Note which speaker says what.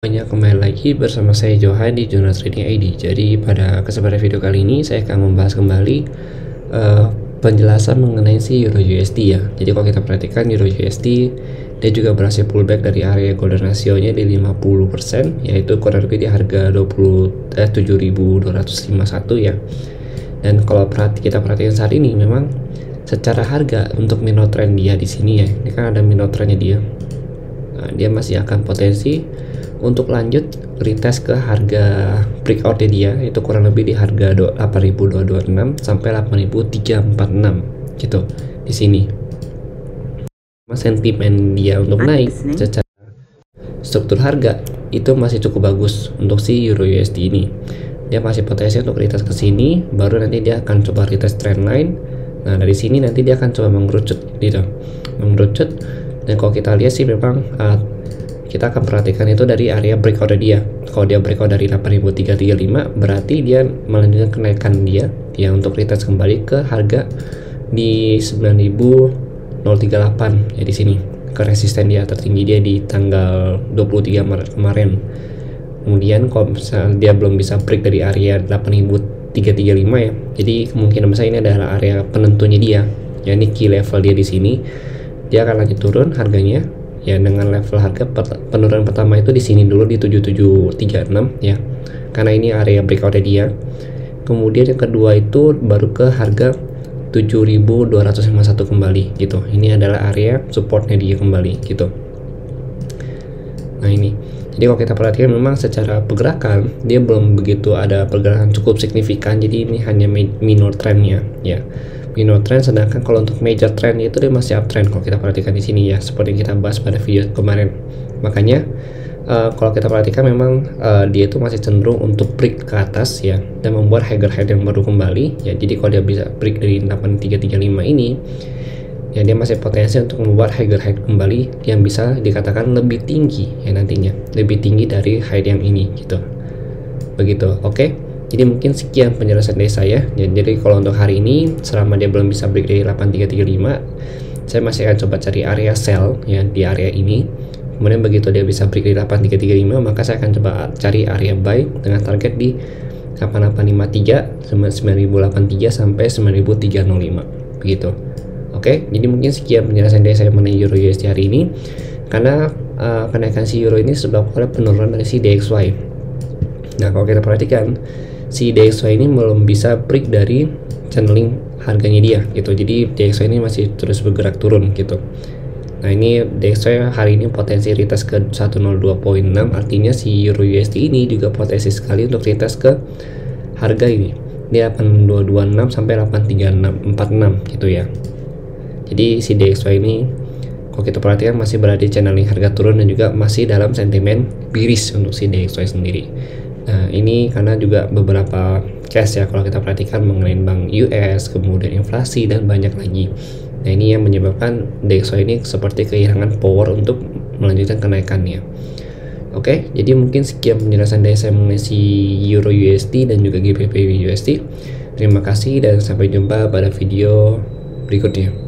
Speaker 1: Semuanya, kembali lagi bersama saya Johan di Jurnal Trading ID. Jadi pada kesempatan video kali ini saya akan membahas kembali penjelasan mengenai si Euro USD ya. Jadi kalau kita perhatikan Euro USD, dia juga berhasil pullback dari area golden ratio-nya di 50%, yaitu kurang lebih di harga 7.251 ya. Dan kalau kita perhatikan saat ini, memang secara harga untuk minor trend dia di sini ya, ini kan ada minor trendnya dia. Nah, dia masih akan potensi untuk lanjut retest ke harga breakout dia, itu kurang lebih di harga 8.226 sampai 8.346 gitu di sini. Sentimen dia untuk naik secara struktur harga itu masih cukup bagus untuk si Euro USD ini. Dia masih potensi untuk retest ke sini, baru nanti dia akan coba retest trendline. Nah, dari sini nanti dia akan coba mengerucut gitu. Mengerucut, dan kalau kita lihat sih memang kita akan perhatikan itu dari area breakout dia. Kalau dia breakout dari 8.335, berarti dia melanjutkan kenaikan dia ya untuk retest kembali ke harga di 9.038 ya di sini, ke resisten dia tertinggi dia di tanggal 23 Maret kemarin. Kemudian kalau misalnya dia belum bisa break dari area 8.335 ya, jadi kemungkinan besar ini adalah area penentunya dia. Ya, ini key level dia di sini. Dia akan lanjut turun harganya ya, dengan level harga penurunan pertama itu di sini dulu di 7736 ya, karena ini area breakout dia. Kemudian yang kedua itu baru ke harga 7.251 kembali gitu. Ini adalah area supportnya dia kembali gitu. Nah ini, jadi kalau kita perhatikan memang secara pergerakan dia belum begitu ada pergerakan cukup signifikan, jadi ini hanya minor trendnya ya, minor trend. Sedangkan kalau untuk major trend itu dia masih uptrend kalau kita perhatikan di sini ya, seperti yang kita bahas pada video kemarin. Makanya kalau kita perhatikan memang dia itu masih cenderung untuk break ke atas ya, dan membuat higher high yang baru kembali ya. Jadi kalau dia bisa break dari 8335 ini ya, dia masih potensi untuk membuat higher high kembali yang bisa dikatakan lebih tinggi ya, nantinya lebih tinggi dari high yang ini gitu. Begitu, oke. Jadi mungkin sekian penjelasan dari saya ya. Jadi kalau untuk hari ini, selama dia belum bisa break dari 8335, saya masih akan coba cari area sell ya di area ini. Kemudian begitu dia bisa break dari 8335, maka saya akan coba cari area buy dengan target di 8853, 9083 sampai 9305 begitu. Oke, jadi mungkin sekian penjelasan dari saya mengenai Euro USD hari ini. Karena kenaikan si Euro ini sebab oleh penurunan dari si DXY. Nah, kalau kita perhatikan si DXY ini belum bisa break dari channeling harganya dia gitu. Jadi DXY ini masih terus bergerak turun gitu. Nah, ini DXY hari ini potensi retest ke 102.6, artinya si Euro USD ini juga potensi sekali untuk retest ke harga ini. Dia 8226 sampai 8346 gitu ya. Jadi si DXY ini kalau kita perhatikan masih berada di channeling harga turun dan juga masih dalam sentimen bearish untuk si DXY sendiri. Nah, ini karena juga beberapa case ya kalau kita perhatikan mengenai bank US, kemudian inflasi dan banyak lagi. Nah, ini yang menyebabkan DXY ini seperti kehilangan power untuk melanjutkan kenaikannya. Oke, jadi mungkin sekian penjelasan dari saya mengenai si Euro USD dan juga GBP USD. Terima kasih dan sampai jumpa pada video berikutnya.